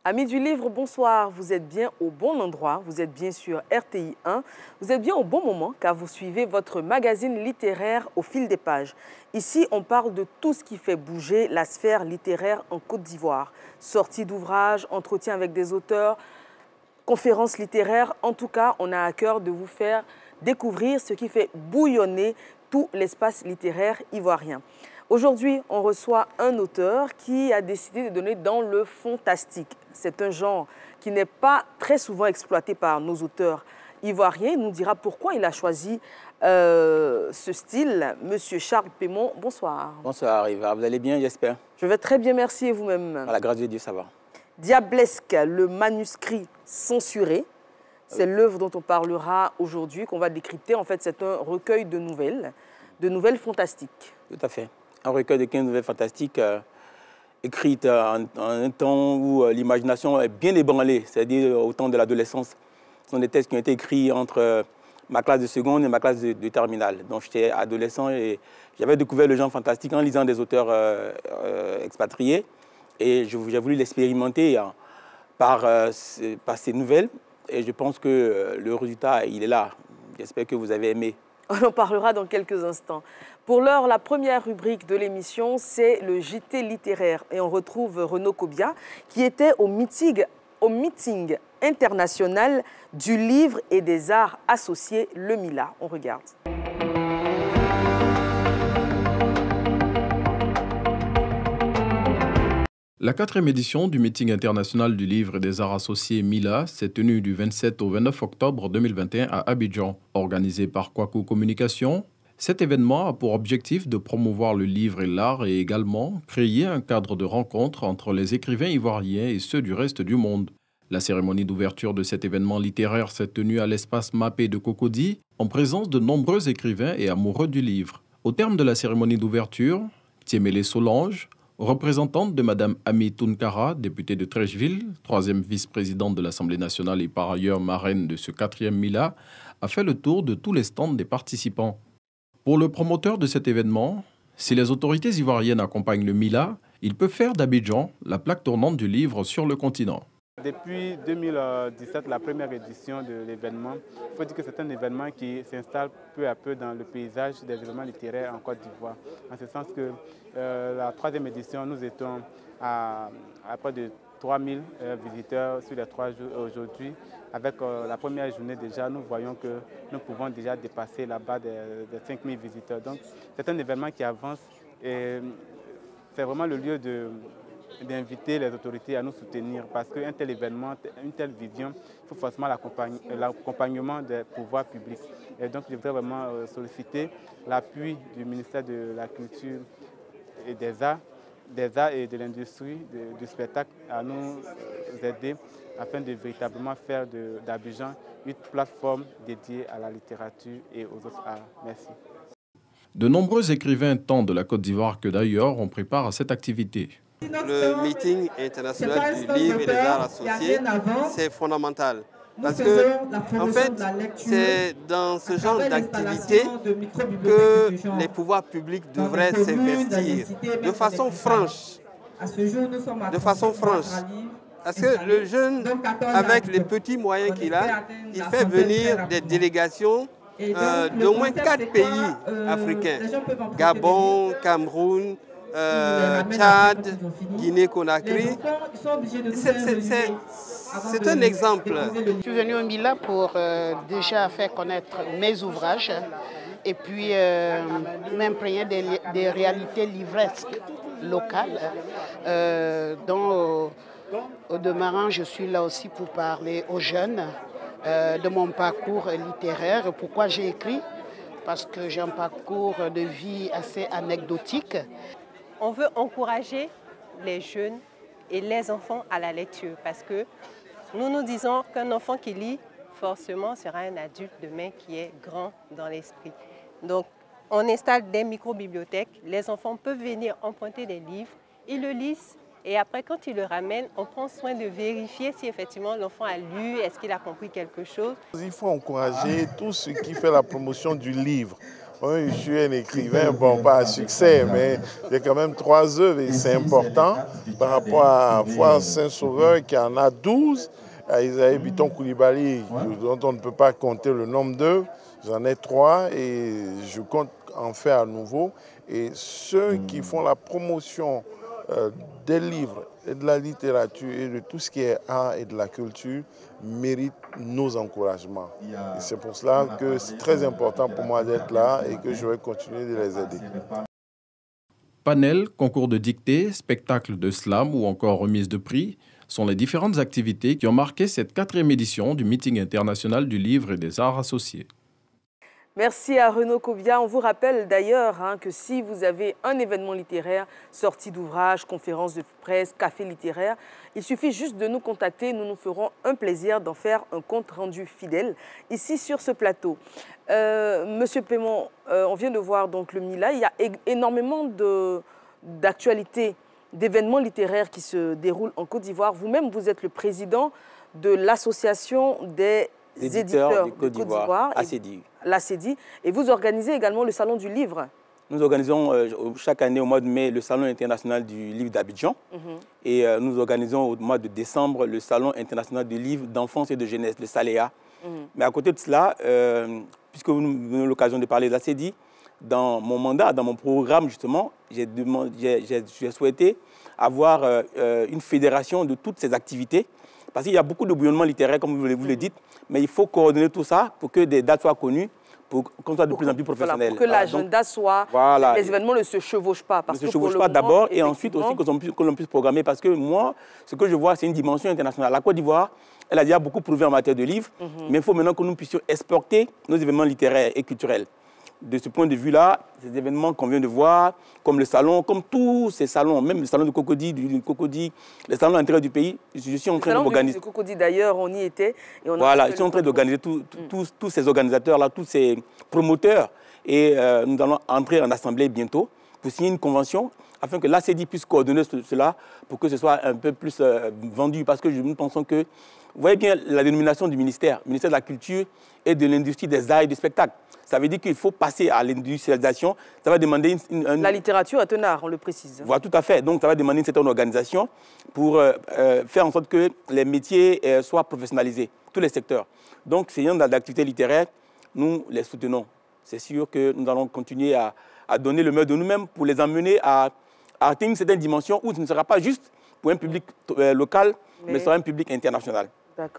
Amis du livre, bonsoir. Vous êtes bien au bon endroit, vous êtes bien sur RTI 1. Vous êtes bien au bon moment car vous suivez votre magazine littéraire au fil des pages. Ici, on parle de tout ce qui fait bouger la sphère littéraire en Côte d'Ivoire. Sorties d'ouvrages, entretiens avec des auteurs, conférences littéraires. En tout cas, on a à cœur de vous faire découvrir ce qui fait bouillonner tout l'espace littéraire ivoirien. Aujourd'hui, on reçoit un auteur qui a décidé de donner dans le fantastique. C'est un genre qui n'est pas très souvent exploité par nos auteurs ivoiriens. Il nous dira pourquoi il a choisi ce style. Monsieur Charles Pémon, bonsoir. Bonsoir, Eva. Vous allez bien, j'espère? Je vais très bien, merci. Et vous-même? À la grâce de Dieu, ça va. Diablesque, le manuscrit censuré. C'est l'œuvre dont on parlera aujourd'hui, qu'on va décrypter. En fait, c'est un recueil de nouvelles fantastiques. Tout à fait. Un recueil de 15 nouvelles fantastiques écrites en un temps où l'imagination est bien ébranlée, c'est-à-dire au temps de l'adolescence. Ce sont des textes qui ont été écrits entre ma classe de seconde et ma classe de terminale. Donc j'étais adolescent et j'avais découvert le genre fantastique en lisant des auteurs expatriés. Et j'ai voulu l'expérimenter par ces nouvelles. Et je pense que le résultat, il est là. J'espère que vous avez aimé. On en parlera dans quelques instants. Pour l'heure, la première rubrique de l'émission, c'est le JT littéraire. Et on retrouve Renaud Kobia, qui était au meeting international du livre et des arts associés, le MILA. On regarde. La 4e édition du meeting international du livre et des arts associés MILA s'est tenue du 27 au 29 octobre 2021 à Abidjan. Organisé par Kwaku Communication, cet événement a pour objectif de promouvoir le livre et l'art et également créer un cadre de rencontre entre les écrivains ivoiriens et ceux du reste du monde. La cérémonie d'ouverture de cet événement littéraire s'est tenue à l'espace Mapé de Cocody en présence de nombreux écrivains et amoureux du livre. Au terme de la cérémonie d'ouverture, Tiemele Solange, représentante de Mme Ami Tounkara, députée de Trècheville, 3e vice-présidente de l'Assemblée nationale et par ailleurs marraine de ce 4e MILA, a fait le tour de tous les stands des participants. Pour le promoteur de cet événement, si les autorités ivoiriennes accompagnent le MILA, il peut faire d'Abidjan la plaque tournante du livre sur le continent. Depuis 2017, la première édition de l'événement, il faut dire que c'est un événement qui s'installe peu à peu dans le paysage des événements littéraires en Côte d'Ivoire. En ce sens que la 3e édition, nous étions à près de 3000 visiteurs sur les 3 jours aujourd'hui. Avec la première journée déjà, nous voyons que nous pouvons déjà dépasser la barre des 5000 visiteurs. Donc c'est un événement qui avance et c'est vraiment le lieu d'inviter les autorités à nous soutenir parce qu'un tel événement, une telle vision, il faut forcément l'accompagnement des pouvoirs publics. Et donc je voudrais vraiment solliciter l'appui du ministère de la Culture et des Arts et de l'industrie du spectacle à nous aider afin de véritablement faire d'Abidjan une plateforme dédiée à la littérature et aux autres arts. Merci. De nombreux écrivains tant de la Côte d'Ivoire que d'ailleurs ont pris part à cette activité. Le meeting international du livre et des arts associés, c'est fondamental. Parce que, en fait, c'est dans ce genre d'activité que les pouvoirs publics devraient s'investir de façon franche. De façon franche. Parce que le jeune, avec les petits moyens qu'il a, il fait venir des délégations d'au moins 4 pays africains. Gabon, Cameroun, Tchad, Guinée-Conakry. C'est un exemple. Je suis venue au MILA pour déjà faire connaître mes ouvrages et puis m'imprégner des réalités livresques locales. Dont, au demeurant, je suis là aussi pour parler aux jeunes de mon parcours littéraire. Pourquoi j'ai écrit? Parce que j'ai un parcours de vie assez anecdotique. On veut encourager les jeunes et les enfants à la lecture parce que nous disons qu'un enfant qui lit forcément sera un adulte demain qui est grand dans l'esprit. Donc on installe des micro-bibliothèques, les enfants peuvent venir emprunter des livres, ils le lisent et après quand ils le ramènent, on prend soin de vérifier si effectivement l'enfant a lu, est-ce qu'il a compris quelque chose. Il faut encourager tout ce qui fait la promotion du livre. Oui, je suis un écrivain, bon, pas à succès, mais j'ai quand même 3 œuvres et c'est important par rapport à Foi Saint-Sauveur qui en a 12, à Isaïe Biton Koulibaly, dont on ne peut pas compter le nombre d'œuvres. J'en ai 3 et je compte en faire à nouveau. Et ceux qui font la promotion des livres et de la littérature et de tout ce qui est art et de la culture méritent nos encouragements. Et c'est pour cela que c'est très important pour moi d'être là et que je vais continuer de les aider. Panel, concours de dictée, spectacle de slam ou encore remise de prix sont les différentes activités qui ont marqué cette 4e édition du Meeting international du livre et des arts associés. Merci à Renaud Kobia. On vous rappelle d'ailleurs que si vous avez un événement littéraire, sortie d'ouvrage, conférence de presse, café littéraire, il suffit juste de nous contacter. Nous nous ferons un plaisir d'en faire un compte rendu fidèle ici sur ce plateau. Monsieur Paiement, on vient de voir donc le MILA. Il y a énormément d'actualités, d'événements littéraires qui se déroulent en Côte d'Ivoire. Vous-même, vous êtes le président de l'association des éditeurs de Côte d'Ivoire, l'ACEDI, et vous organisez également le Salon du Livre. Nous organisons chaque année au mois de mai le Salon international du livre d'Abidjan et nous organisons au mois de décembre le Salon international du livre d'enfance et de jeunesse, le SALEA. Mais à côté de cela, puisque vous nous avez l'occasion de parler de l'ACEDI, dans mon mandat, dans mon programme justement, j'ai souhaité avoir une fédération de toutes ces activités. Parce qu'il y a beaucoup de bouillonnements littéraires, comme vous le dites, mais il faut coordonner tout ça pour que des dates soient connues, pour qu'on soit de plus en plus professionnel. Pour que l'agenda soit... Les événements ne se chevauchent pas. Ne se chevauchent pas d'abord et ensuite aussi que l'on puisse programmer. Parce que moi, ce que je vois, c'est une dimension internationale. La Côte d'Ivoire, elle a déjà beaucoup prouvé en matière de livres, mais il faut maintenant que nous puissions exporter nos événements littéraires et culturels. De ce point de vue-là, ces événements qu'on vient de voir, comme le salon, comme tous ces salons, même le salon de Cocody, les salons à l'intérieur du pays, je suis en train d'organiser. Le salon de Cocody, d'ailleurs, on y était. Et on voilà, je suis en train d'organiser tous ces organisateurs-là, tous ces promoteurs. Et nous allons entrer en assemblée bientôt pour signer une convention afin que l'ACEDI puisse coordonner cela pour que ce soit un peu plus vendu. Parce que nous pensons que, vous voyez bien la dénomination du ministère de la Culture et de l'industrie des arts et du spectacle. Ça veut dire qu'il faut passer à l'industrialisation. Ça va demander La littérature est un art, on le précise. Voilà, tout à fait. Donc, ça va demander une certaine organisation pour faire en sorte que les métiers soient professionnalisés, tous les secteurs. Donc, ces gens d'activité littéraire, nous les soutenons. C'est sûr que nous allons continuer à donner le meilleur de nous-mêmes pour les emmener à atteindre une certaine dimension où ce ne sera pas juste pour un public local, mais sera un public international.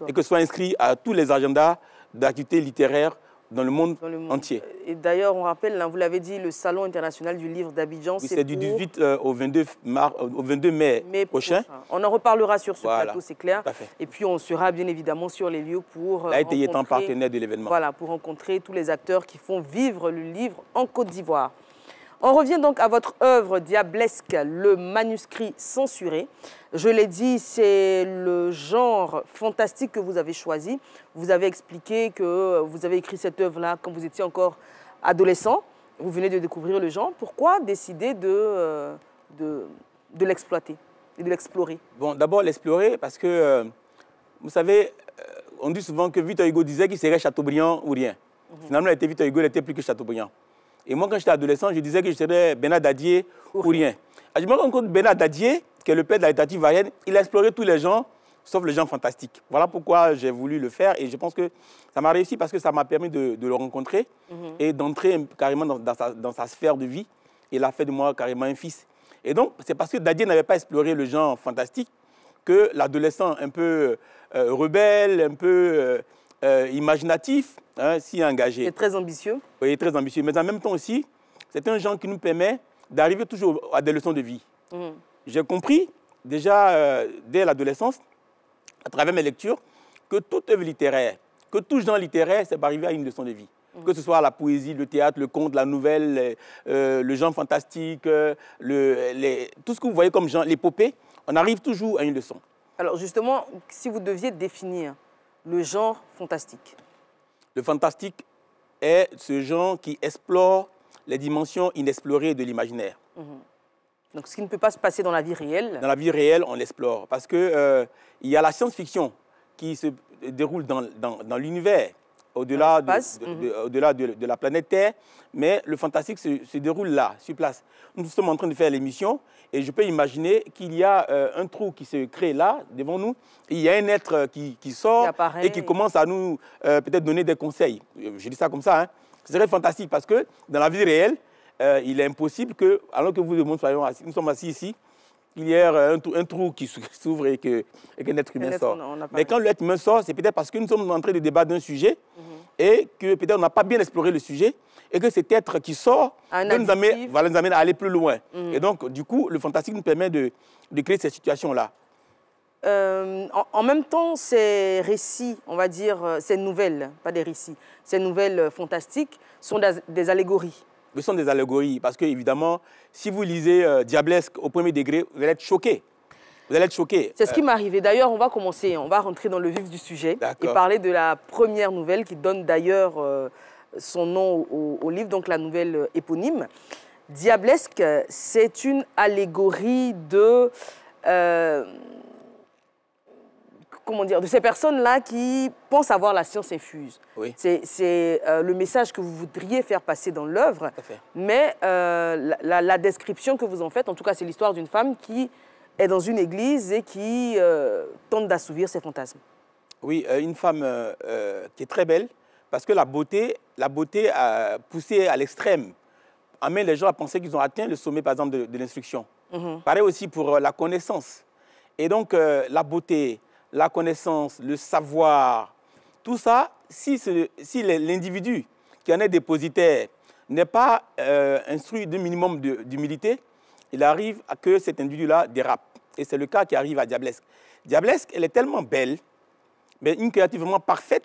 Et que ce soit inscrit à tous les agendas d'activités littéraires dans le monde entier. Et d'ailleurs, on rappelle, vous l'avez dit, le Salon international du livre d'Abidjan, c'est du 18 au 22 mai prochain. On en reparlera sur ce plateau, c'est clair. Et puis, on sera bien évidemment sur les lieux pour L'AITI étant partenaire de l'événement. Voilà, pour rencontrer tous les acteurs qui font vivre le livre en Côte d'Ivoire. On revient donc à votre œuvre diablesque, le manuscrit censuré. Je l'ai dit, c'est le genre fantastique que vous avez choisi. Vous avez expliqué que vous avez écrit cette œuvre-là quand vous étiez encore adolescent. Vous venez de découvrir le genre. Pourquoi décider de l'exploiter et de l'explorer? Bon, d'abord l'explorer parce que, vous savez, on dit souvent que Victor Hugo disait qu'il serait Chateaubriand ou rien. Finalement, Victor Hugo n'était plus que Chateaubriand. Et moi, quand j'étais adolescent, je disais que je serais Bernard Dadier ou rien. Je me rends compte que Bernard Dadier, qui est le père de la littérature ivoirienne, il a exploré tous les genres, sauf le genre fantastique. Voilà pourquoi j'ai voulu le faire. Et je pense que ça m'a réussi parce que ça m'a permis de le rencontrer et d'entrer carrément dans sa sphère de vie. Il a fait de moi carrément un fils. Et donc, c'est parce que Dadier n'avait pas exploré le genre fantastique que l'adolescent un peu rebelle, un peu imaginatif, si engagé. C'est très ambitieux. Oui, très ambitieux. Mais en même temps aussi, c'est un genre qui nous permet d'arriver toujours à des leçons de vie. J'ai compris déjà dès l'adolescence, à travers mes lectures, que toute œuvre littéraire, que tout genre littéraire, c'est pour arriver à une leçon de vie. Que ce soit la poésie, le théâtre, le conte, la nouvelle, le genre fantastique, tout ce que vous voyez comme genre, l'épopée, on arrive toujours à une leçon. Alors justement, si vous deviez définir le genre fantastique. Le fantastique est ce genre qui explore les dimensions inexplorées de l'imaginaire. Donc ce qui ne peut pas se passer dans la vie réelle. Dans la vie réelle, on l'explore. Parce qu'il y a la science-fiction qui se déroule dans l'univers au-delà de la planète Terre, mais le fantastique se déroule là, sur place. Nous sommes en train de faire l'émission et je peux imaginer qu'il y a un trou qui se crée là, devant nous, et il y a un être qui sort et qui commence à nous peut-être donner des conseils. Je dis ça comme ça, hein. Ce serait fantastique parce que dans la vie réelle, il est impossible que, alors que vous et moi nous sommes assis ici, il y ait un trou qui s'ouvre et qu'un être humain sort. Mais quand l'être humain sort, c'est peut-être parce que nous sommes en train de débattre d'un sujet et que peut-être on n'a pas bien exploré le sujet et que cet être qui sort va nous amener à aller plus loin. Et donc, du coup, le fantastique nous permet de créer ces situations-là. En même temps, ces récits, on va dire, ces nouvelles, pas des récits, ces nouvelles fantastiques sont des allégories. Ce sont des allégories, parce que, évidemment, si vous lisez Diablesque au premier degré, vous allez être choqué. Vous allez être choqué. C'est ce qui m'est arrivé. D'ailleurs, on va commencer, on va rentrer dans le vif du sujet et parler de la première nouvelle qui donne d'ailleurs son nom au livre, donc la nouvelle éponyme. Diablesque, c'est une allégorie de... comment dire, de ces personnes-là qui pensent avoir la science infuse. Oui. C'est le message que vous voudriez faire passer dans l'œuvre, mais la description que vous en faites, en tout cas, c'est l'histoire d'une femme qui est dans une église et qui tente d'assouvir ses fantasmes. Oui, une femme qui est très belle, parce que la beauté poussée à l'extrême amène les gens à penser qu'ils ont atteint le sommet, par exemple, de l'instruction. Pareil aussi pour la connaissance. Et donc, la beauté, la connaissance, le savoir, tout ça, si l'individu qui en est dépositaire n'est pas instruit d'un minimum d'humilité, il arrive à que cet individu-là dérape. Et c'est le cas qui arrive à Diablesque. Diablesque, elle est tellement belle, mais une créature vraiment parfaite,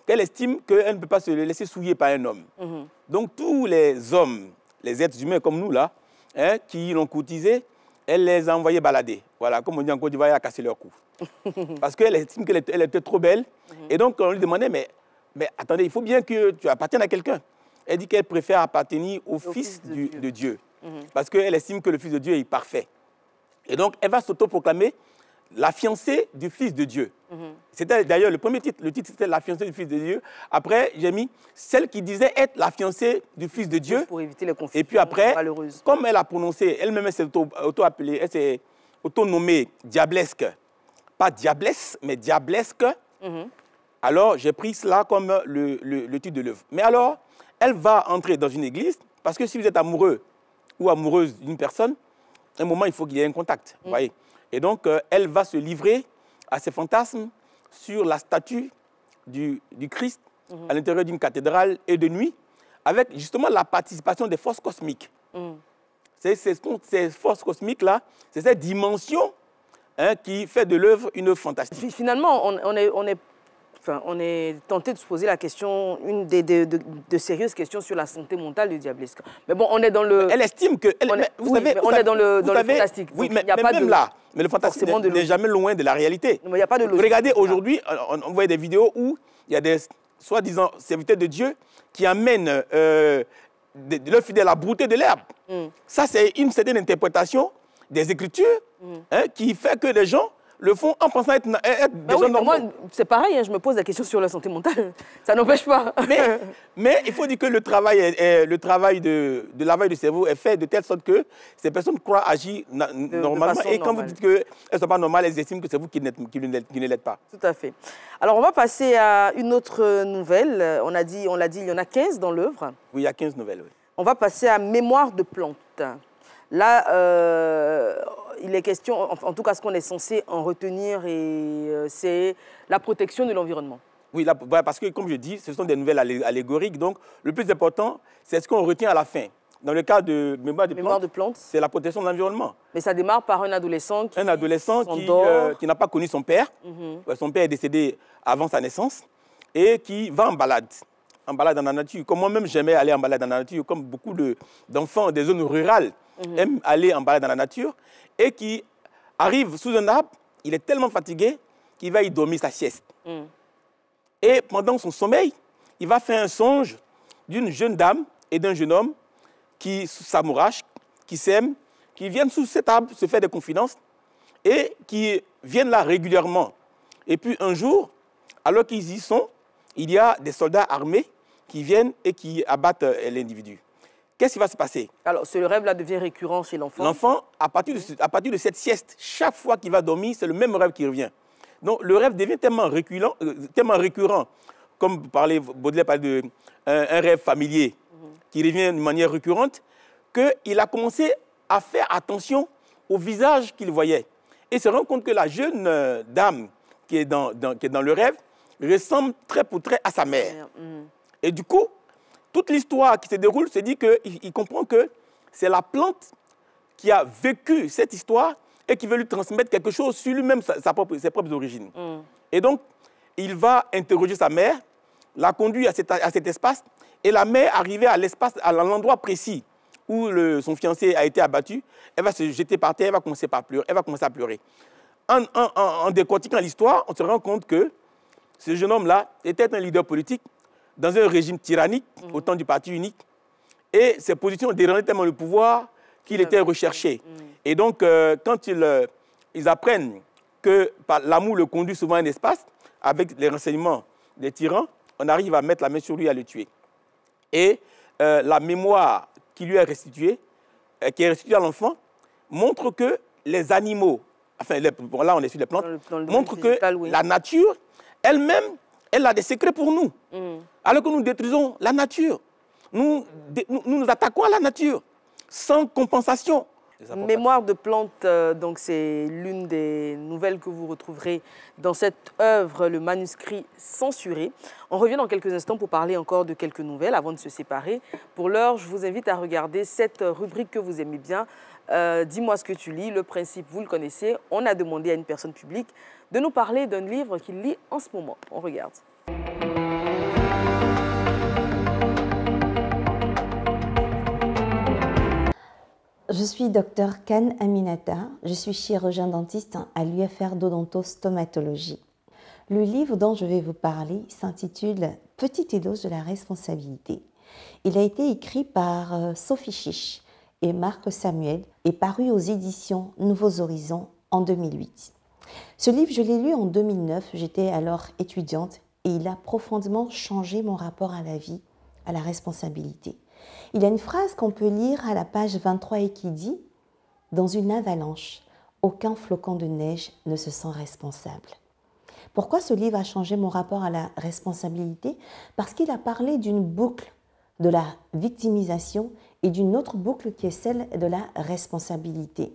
qu'elle estime qu'elle ne peut pas se laisser souiller par un homme. Donc tous les hommes, les êtres humains comme nous, là, hein, qui l'ont courtisée, elle les a envoyés balader. Voilà, comme on dit en Côte d'Ivoire, elle a cassé leur cou. Parce qu'elle estime qu'elle était trop belle. Et donc, on lui demandait, mais attendez, il faut bien que tu appartiennes à quelqu'un. Elle dit qu'elle préfère appartenir au Fils de Dieu. Parce qu'elle estime que le Fils de Dieu est parfait. Et donc, elle va s'autoproclamer la fiancée du Fils de Dieu. C'était d'ailleurs le premier titre. Le titre, c'était la fiancée du Fils de Dieu. Après, j'ai mis celle qui disait être la fiancée du Fils de Dieu. Pour éviter les confusions. Et puis après, malheureuses. comme elle a prononcé, elle-même, elle s'est auto-appelée, elle s'est auto-nommée Diablesque. Pas Diablesse, mais Diablesque. Alors, j'ai pris cela comme le titre de l'œuvre. Mais alors, elle va entrer dans une église, parce que si vous êtes amoureux ou amoureuse d'une personne, à un moment, il faut qu'il y ait un contact. Vous voyez. Et donc, elle va se livrer à ses fantasmes sur la statue du Christ à l'intérieur d'une cathédrale et de nuit, avec justement la participation des forces cosmiques. Ces forces cosmiques-là, c'est cette dimension qui fait de l'œuvre une œuvre fantastique. Finalement, on est tenté de se poser la question, une de sérieuses questions sur la santé mentale du Diablesque. Mais bon, on est dans le... Elle estime que... On est dans le fantastique. Oui, mais même là, mais le fantastique n'est jamais loin de la réalité. Il n'y a pas de logique. Regardez, aujourd'hui, on voit des vidéos où il y a des soi-disant serviteurs de Dieu qui amènent leurs fidèles à brouter de l'herbe. Ça, c'est une certaine interprétation des Écritures qui fait que les gens le font en pensant être des gens normaux. Moi, c'est pareil, je me pose la question sur la santé mentale. Ça n'empêche pas. Mais il faut dire que le travail de lavage du cerveau est fait de telle sorte que ces personnes croient agir normalement. Et quand vous dites qu'elles ne sont pas normales, elles estiment que c'est vous qui ne l'êtes pas. Tout à fait. Alors, on va passer à une autre nouvelle. On l'a dit, il y en a 15 dans l'œuvre. Oui, il y a 15 nouvelles. Oui. On va passer à Mémoire de plantes. Là, il est question, en tout cas ce qu'on est censé en retenir, c'est la protection de l'environnement. Oui, parce que comme je dis, ce sont des nouvelles allégoriques. Donc, le plus important, c'est ce qu'on retient à la fin. Dans le cas de Mémoire de plantes, c'est la protection de l'environnement. Mais ça démarre par un adolescent qui n'a pas connu son père. Son père est décédé avant sa naissance et qui va en balade dans la nature. Comme moi-même, j'aimais aller en balade dans la nature, comme beaucoup d'enfants des zones rurales aiment aller en balade dans la nature, et qui arrive sous un arbre, il est tellement fatigué qu'il va y dormir sa sieste. Et pendant son sommeil, il va faire un songe d'une jeune dame et d'un jeune homme qui s'amourachent, qui s'aiment, qui viennent sous cet arbre se faire des confidences et qui viennent là régulièrement. Et puis un jour, alors qu'ils y sont, il y a des soldats armés qui viennent et qui abattent l'individu. Qu'est-ce qui va se passer? Alors, ce rêve-là devient récurrent chez l'enfant? L'enfant, à partir de cette sieste, chaque fois qu'il va dormir, c'est le même rêve qui revient. Donc, le rêve devient tellement récurrent, comme Baudelaire parlait d'un rêve familier, qui revient de manière récurrente, qu'il a commencé à faire attention au visage qu'il voyait. Et se rend compte que la jeune dame qui est dans le rêve ressemble trait pour trait à sa mère. Et du coup, toute l'histoire qui se déroule se dit qu'il comprend que c'est la plante qui a vécu cette histoire et qui veut lui transmettre quelque chose sur lui-même, ses propres origines. Et donc, il va interroger sa mère, la conduire à cet espace, et la mère, arrivée à l'espace, à l'endroit précis où son fiancé a été abattu, elle va se jeter par terre, elle va commencer à pleurer. En décortiquant l'histoire, on se rend compte que ce jeune homme-là était un leader politique dans un régime tyrannique, au temps du parti unique, et ses positions dérangeaient tellement le pouvoir qu'il était recherché. Et donc, quand ils apprennent que l'amour le conduit souvent à un espace, avec les renseignements des tyrans, on arrive à mettre la main sur lui et à le tuer. Et la mémoire qui lui est restituée, qui est restituée à l'enfant, montre que les animaux, enfin là on est sur les plantes, montre que la nature elle-même, elle a des secrets pour nous. Alors que nous détruisons la nature. Nous attaquons à la nature sans compensation. Mémoire de plantes, donc c'est l'une des nouvelles que vous retrouverez dans cette œuvre, le manuscrit censuré. On revient dans quelques instants pour parler encore de quelques nouvelles avant de se séparer. Pour l'heure, je vous invite à regarder cette rubrique que vous aimez bien. Dis-moi ce que tu lis. Le principe, vous le connaissez. On a demandé à une personne publique de nous parler d'un livre qu'il lit en ce moment. On regarde. Je suis Dr Khan Aminata, je suis chirurgien dentiste à l'UFR d'odontostomatologie. Le livre dont je vais vous parler s'intitule « Petit éloge de la responsabilité ». Il a été écrit par Sophie Chiche et Marc Samuel et paru aux éditions Nouveaux Horizons en 2008. Ce livre, je l'ai lu en 2009, j'étais alors étudiante et il a profondément changé mon rapport à la vie, à la responsabilité. Il y a une phrase qu'on peut lire à la page 23 et qui dit « Dans une avalanche, aucun flocon de neige ne se sent responsable ». Pourquoi ce livre a changé mon rapport à la responsabilité? Parce qu'il a parlé d'une boucle de la victimisation et d'une autre boucle qui est celle de la responsabilité.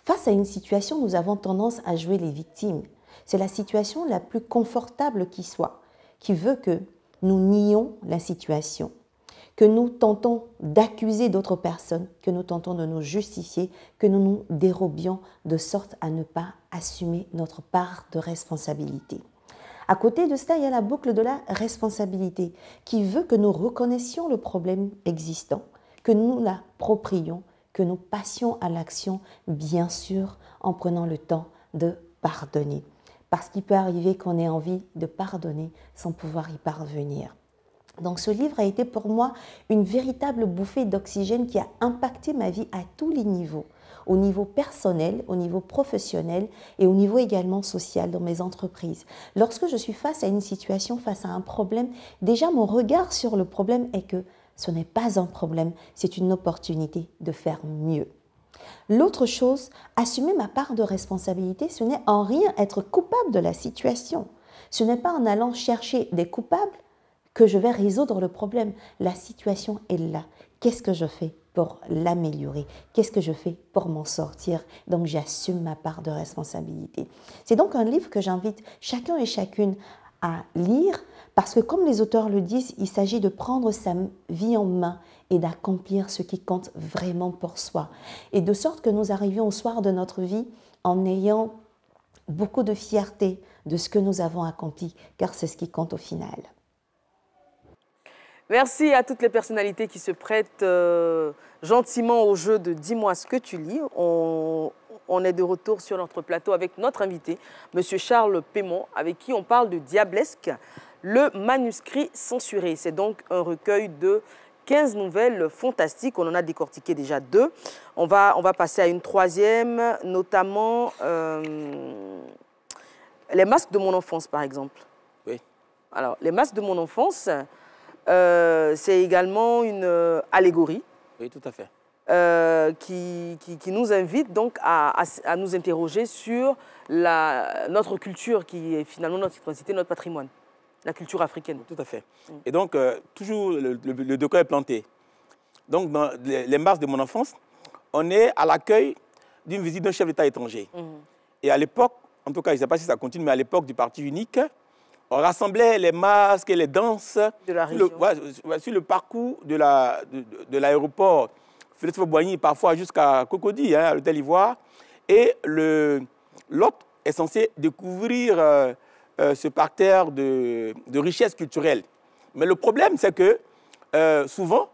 Face à une situation, nous avons tendance à jouer les victimes. C'est la situation la plus confortable qui soit, qui veut que nous nions la situation, que nous tentons d'accuser d'autres personnes, que nous tentons de nous justifier, que nous nous dérobions de sorte à ne pas assumer notre part de responsabilité. À côté de cela, il y a la boucle de la responsabilité qui veut que nous reconnaissions le problème existant, que nous l'approprions, que nous passions à l'action, bien sûr, en prenant le temps de pardonner. Parce qu'il peut arriver qu'on ait envie de pardonner sans pouvoir y parvenir. Donc ce livre a été pour moi une véritable bouffée d'oxygène qui a impacté ma vie à tous les niveaux, au niveau personnel, au niveau professionnel et au niveau également social dans mes entreprises. Lorsque je suis face à une situation, face à un problème, déjà mon regard sur le problème est que ce n'est pas un problème, c'est une opportunité de faire mieux. L'autre chose, assumer ma part de responsabilité, ce n'est en rien être coupable de la situation. Ce n'est pas en allant chercher des coupables que je vais résoudre le problème. La situation est là. Qu'est-ce que je fais pour l'améliorer? Qu'est-ce que je fais pour m'en sortir? Donc, j'assume ma part de responsabilité. C'est donc un livre que j'invite chacun et chacune à lire parce que, comme les auteurs le disent, il s'agit de prendre sa vie en main et d'accomplir ce qui compte vraiment pour soi. Et de sorte que nous arrivions au soir de notre vie en ayant beaucoup de fierté de ce que nous avons accompli, car c'est ce qui compte au final. Merci à toutes les personnalités qui se prêtent gentiment au jeu de « Dis-moi ce que tu lis ». On est de retour sur notre plateau avec notre invité, M. Charles Pémont, avec qui on parle de Diablesque, le manuscrit censuré. C'est donc un recueil de 15 nouvelles fantastiques. On en a décortiqué déjà 2. On va passer à une 3e, notamment Les masques de mon enfance, par exemple. Oui. Alors, les masques de mon enfance, c'est également une allégorie. Oui, tout à fait. Qui nous invite donc à nous interroger sur notre culture, qui est finalement notre identité, notre patrimoine, la culture africaine. Tout à fait. Et donc, toujours, le décor est planté. Donc, dans les masques de mon enfance, on est à l'accueil d'une visite d'un chef d'État étranger. Et à l'époque, en tout cas, je ne sais pas si ça continue, mais à l'époque du Parti unique, on rassemblait les masques et les danses de la région. Sur le parcours de l'aéroport Félix Faure-Boigny, parfois jusqu'à Cocody, à l'hôtel Ivoire. Et l'hôte est censé découvrir ce parterre de richesse culturelle. Mais le problème, c'est que souvent,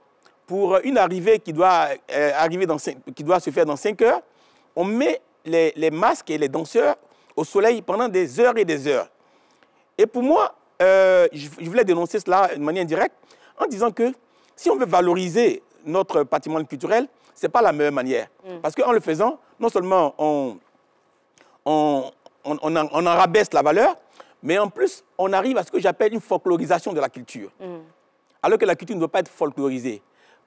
pour une arrivée qui doit se faire dans 5 heures, on met les masques et les danseurs au soleil pendant des heures et des heures. Et pour moi, je voulais dénoncer cela de manière indirecte en disant que si on veut valoriser notre patrimoine culturel, ce n'est pas la meilleure manière. Parce qu'en le faisant, non seulement on en rabaisse la valeur, mais en plus, on arrive à ce que j'appelle une folklorisation de la culture. Alors que la culture ne doit pas être folklorisée.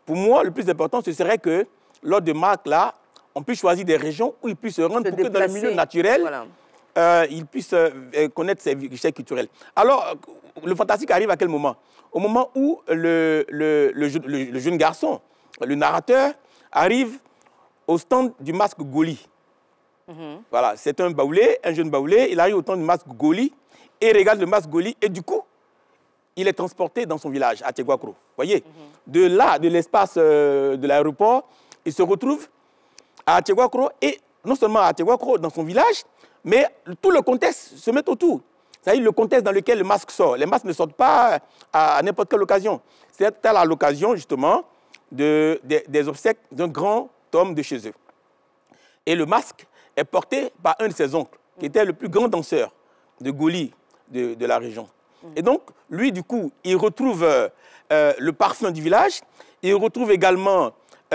Pour moi, le plus important, ce serait que, lors de marques là, on puisse choisir des régions où ils puissent se rendre pour que dans le milieu naturel, ils puissent connaître ces richesses culturelles. Alors, le fantastique arrive à quel moment? Au moment où le jeune garçon, le narrateur, arrive au stand du masque Goli. Voilà, c'est un baoulé, un jeune baoulé, il arrive au stand du masque Goli et regarde le masque Goli et du coup, il est transporté dans son village, à Tcheguakro. Vous voyez, de là, de l'espace de l'aéroport, il se retrouve à Tcheguakro et non seulement à Tcheguakro, dans son village, mais tout le contexte se met autour. C'est-à-dire le contexte dans lequel le masque sort. Les masques ne sortent pas à n'importe quelle occasion. C'est à l'occasion, justement, des obsèques d'un grand homme de chez eux. Et le masque est porté par un de ses oncles, qui était le plus grand danseur de Goli de la région. Et donc, lui, du coup, il retrouve le parfum du village, il retrouve également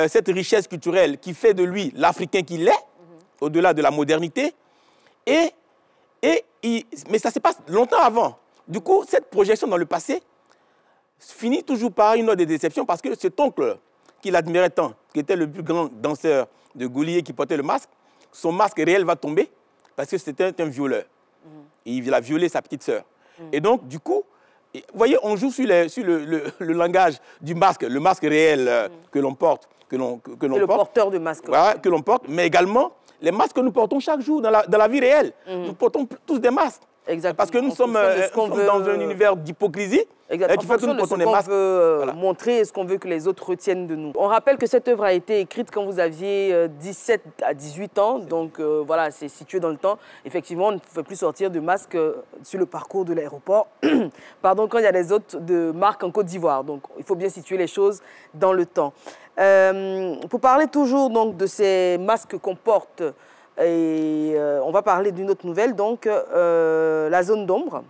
cette richesse culturelle qui fait de lui l'Africain qu'il est, au-delà de la modernité. Mais ça se passe longtemps avant. Du coup, cette projection dans le passé finit toujours par une note de déception parce que cet oncle qu'il admirait tant, qui était le plus grand danseur de Goli et qui portait le masque, son masque réel va tomber parce que c'était un violeur. Et il a violé sa petite sœur. Et donc, du coup, vous voyez, on joue sur le langage du masque, le masque réel que l'on porte. Le porteur de masque. Voilà, que l'on porte, mais également les masques que nous portons chaque jour dans la vie réelle. Nous portons tous des masques. Exactement. Parce que nous sommes dans un univers d'hypocrisie. Qui fait que nous portons des masques. Veut montrer et ce qu'on veut que les autres retiennent de nous. On rappelle que cette œuvre a été écrite quand vous aviez 17 à 18 ans. Donc voilà, c'est situé dans le temps. Effectivement, on ne pouvait plus sortir de masque sur le parcours de l'aéroport. Pardon, quand il y a des hôtes de marque en Côte d'Ivoire. Donc il faut bien situer les choses dans le temps. Pour parler toujours donc, de ces masques qu'on porte, et on va parler d'une autre nouvelle, donc la zone d'ombre.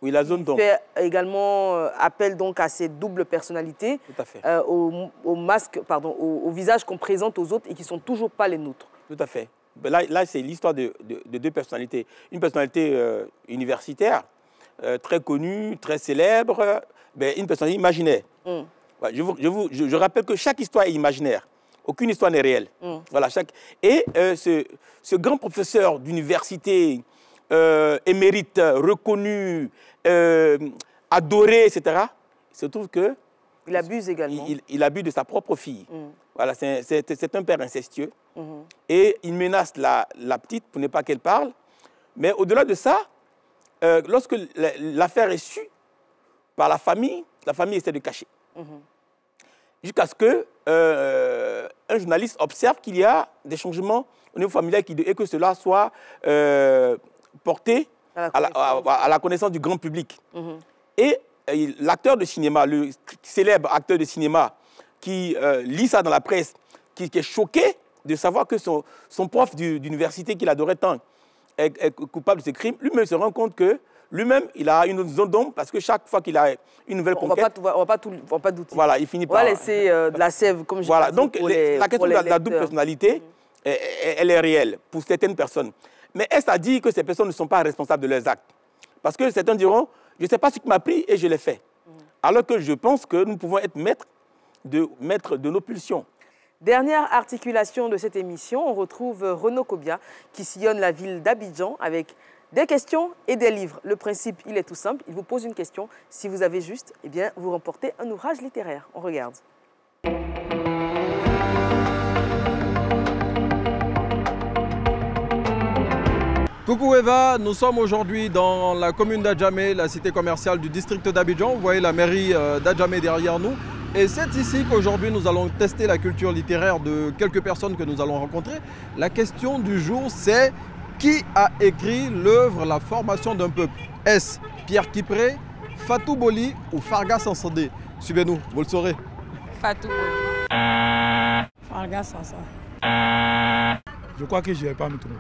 Oui, la zone d'ombre. Fait également appel donc à ces doubles personnalités, tout à fait. Aux masques, pardon, aux visages qu'on présente aux autres et qui ne sont toujours pas les nôtres. Tout à fait. Là c'est l'histoire de deux personnalités. Une personnalité universitaire, très connue, très célèbre, mais une personnalité imaginaire. Je rappelle que chaque histoire est imaginaire. Aucune histoire n'est réelle. Voilà, Et ce grand professeur d'université, émérite, reconnu, adoré, etc., il se trouve que... Il abuse également. Il abuse de sa propre fille. Voilà, c'est un père incestueux. Et il menace la petite pour ne pas qu'elle parle. Mais au-delà de ça, lorsque l'affaire est sue par la famille essaie de cacher. Jusqu'à ce qu'un journaliste observe qu'il y a des changements au niveau familial et que cela soit porté à la connaissance du grand public. Et l'acteur de cinéma, le célèbre acteur de cinéma qui lit ça dans la presse, qui est choqué de savoir que son prof d'université qu'il adorait tant est coupable de ce crime, lui-même se rend compte que lui-même, il a une zone d'ombre parce que chaque fois qu'il a une nouvelle conquête... On ne va pas douter. Voilà, il finit par... On va laisser de la sève, comme je disais. Voilà, donc la question de la double personnalité, elle est réelle pour certaines personnes. Mais est-ce à dire que ces personnes ne sont pas responsables de leurs actes? Parce que certains diront, Je ne sais pas ce qui m'a pris et je l'ai fait. Alors que je pense que nous pouvons être maîtres de nos pulsions. Dernière articulation de cette émission, on retrouve Renaud Kobia qui sillonne la ville d'Abidjan avec des questions et des livres. Le principe, il est tout simple. Il vous pose une question. Si vous avez juste, eh bien, vous remportez un ouvrage littéraire. On regarde. Coucou Eva, nous sommes aujourd'hui dans la commune d'Adjamé, la cité commerciale du district d'Abidjan. Vous voyez la mairie d'Adjamé derrière nous. Et c'est ici qu'aujourd'hui nous allons tester la culture littéraire de quelques personnes que nous allons rencontrer. La question du jour, c'est qui a écrit l'œuvre La formation d'un peuple? Est-ce Pierre Kipré, Fatou Boli ou Farga Sansandé? Suivez-nous, vous le saurez. Fatou Boli. Farga Sansandé. Je crois que je ne vais pas me tromper.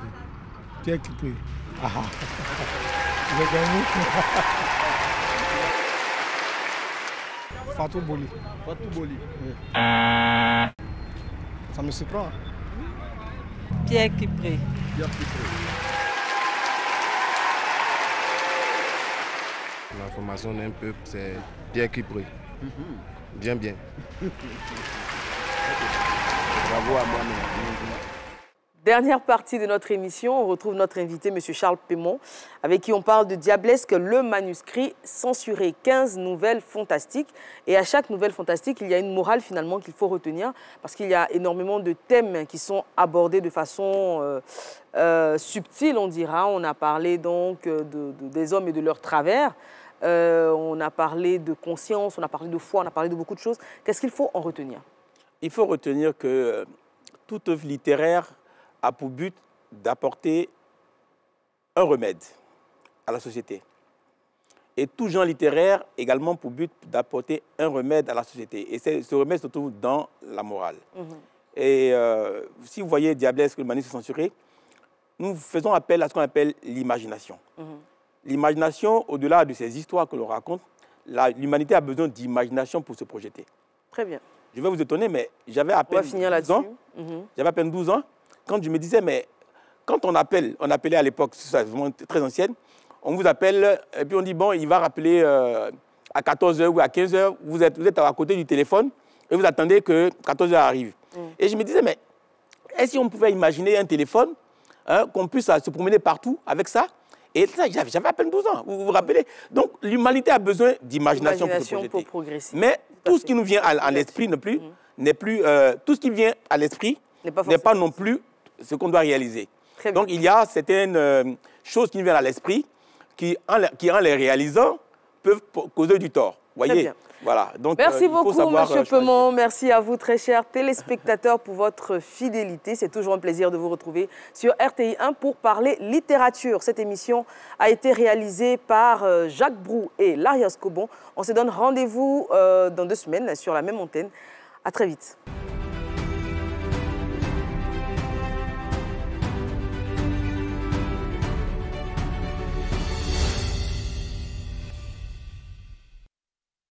Pierre Kipré. J'ai gagné. Fatou Boli. Fatou Boli. Oui. Ça me surprend. Pierre Kipré. Pierre Kipré. La formation d'un peuple, c'est Pierre Kipré. Bien, bien. Bravo à moi. Dernière partie de notre émission, on retrouve notre invité, M. Charles Pémont, avec qui on parle de Diablesque, le manuscrit censuré, 15 nouvelles fantastiques. Et à chaque nouvelle fantastique, il y a une morale finalement qu'il faut retenir, parce qu'il y a énormément de thèmes qui sont abordés de façon subtile, on dira. On a parlé donc des hommes et de leurs travers. On a parlé de conscience, on a parlé de foi, on a parlé de beaucoup de choses. Qu'est-ce qu'il faut en retenir? Il faut retenir que toute œuvre littéraire a pour but d'apporter un remède à la société. Et tout genre littéraire également pour but d'apporter un remède à la société. Et ce remède se trouve dans la morale. Et si vous voyez Diablesque, le manuscrit censuré, nous faisons appel à ce qu'on appelle l'imagination. L'imagination, au-delà de ces histoires que l'on raconte, l'humanité a besoin d'imagination pour se projeter. Très bien. Je vais vous étonner, mais j'avais à peine 12 ans. J'avais à peine 12 ans. Quand je me disais, mais quand on appelait à l'époque, c'est vraiment très ancienne, on vous appelle, et puis on dit, bon, il va rappeler à 14h ou à 15h, vous êtes à côté du téléphone, et vous attendez que 14h arrive. Et je me disais, mais est-ce qu'on pouvait imaginer un téléphone, qu'on puisse se promener partout avec ça? Et ça, j'avais à peine 12 ans, vous vous rappelez? Donc, l'humanité a besoin d'imagination pour progresser. Mais tout ce qui nous vient à l'esprit n'est plus tout ce qui vient à l'esprit n'est pas non plus ce qu'on doit réaliser. Donc, il y a certaines choses qui nous viennent à l'esprit qui, en les réalisant, peuvent causer du tort. Voyez. Voilà. Donc, merci beaucoup, M. Pémont. Merci à vous, très chers téléspectateurs, pour votre fidélité. C'est toujours un plaisir de vous retrouver sur RTI 1 pour parler littérature. Cette émission a été réalisée par Jacques Brou et Laria Scobon. On se donne rendez-vous dans 2 semaines sur la même antenne. À très vite.